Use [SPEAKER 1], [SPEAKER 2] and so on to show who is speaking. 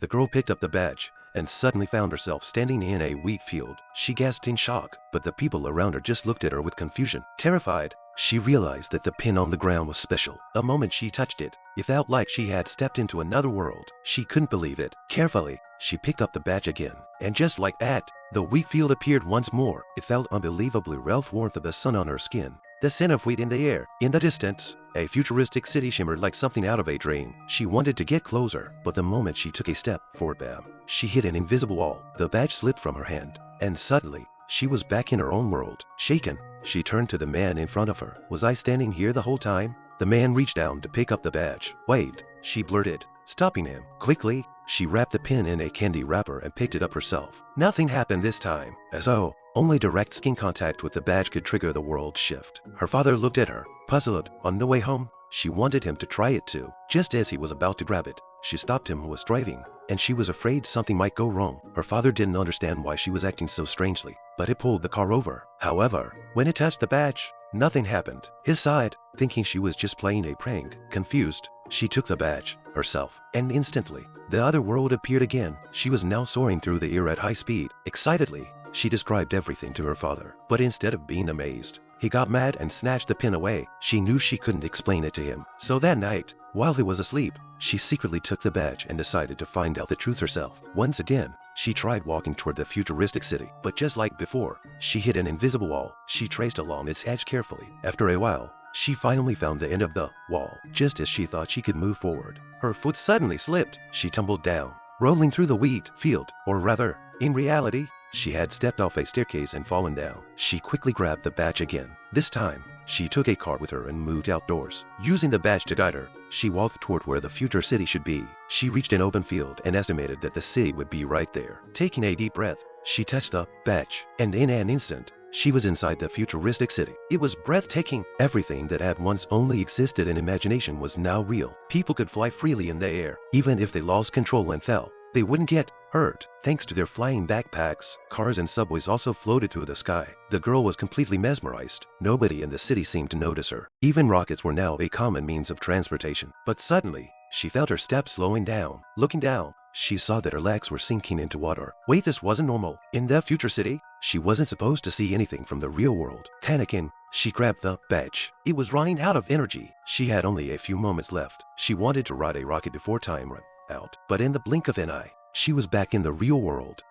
[SPEAKER 1] The girl picked up the badge and suddenly found herself standing in a wheat field. She gasped in shock, but the people around her just looked at her with confusion. Terrified, she realized that the pin on the ground was special. The moment she touched it, it felt like she had stepped into another world. She couldn't believe it. Carefully, she picked up the badge again, and just like that, the wheat field appeared once more. It felt unbelievably rough warmth of the sun on her skin. The scent of wheat in the air. In the distance, a futuristic city shimmered like something out of a dream. She wanted to get closer, but the moment she took a step forward, she hit an invisible wall. The badge slipped from her hand, and suddenly, she was back in her own world. Shaken, she turned to the man in front of her. "Was I standing here the whole time?" The man reached down to pick up the badge. "Wait," she blurted, stopping him. Quickly, she wrapped the pin in a candy wrapper and picked it up herself. Nothing happened this time, as though only direct skin contact with the badge could trigger the world shift. Her father looked at her, puzzled. On the way home, she wanted him to try it too. Just as he was about to grab it, she stopped him who was driving, and she was afraid something might go wrong. Her father didn't understand why she was acting so strangely, but it pulled the car over. However, when it touched the badge, nothing happened. His side, thinking she was just playing a prank. Confused, she took the badge herself, and instantly, the other world appeared again. She was now soaring through the air at high speed. Excitedly, she described everything to her father, but instead of being amazed, he got mad and snatched the pin away. She knew she couldn't explain it to him. So that night, while he was asleep, she secretly took the badge and decided to find out the truth herself. Once again, she tried walking toward the futuristic city, but just like before, she hit an invisible wall. She traced along its edge carefully. After a while, she finally found the end of the wall. Just as she thought she could move forward, her foot suddenly slipped. She tumbled down, rolling through the wheat field, or rather, in reality, she had stepped off a staircase and fallen down. She quickly grabbed the badge again. This time, she took a car with her and moved outdoors. Using the badge to guide her, she walked toward where the future city should be. She reached an open field and estimated that the city would be right there. Taking a deep breath, she touched the badge, and in an instant, she was inside the futuristic city. It was breathtaking. Everything that had once only existed in imagination was now real. People could fly freely in the air. Even if they lost control and fell, they wouldn't get hurt. Thanks to their flying backpacks, cars and subways also floated through the sky. The girl was completely mesmerized. Nobody in the city seemed to notice her. Even rockets were now a common means of transportation. But suddenly, she felt her steps slowing down. Looking down, she saw that her legs were sinking into water. Wait, this wasn't normal. In the future city, she wasn't supposed to see anything from the real world. Panicking, she grabbed the badge. It was running out of energy. She had only a few moments left. She wanted to ride a rocket before time ran out, but in the blink of an eye, she was back in the real world.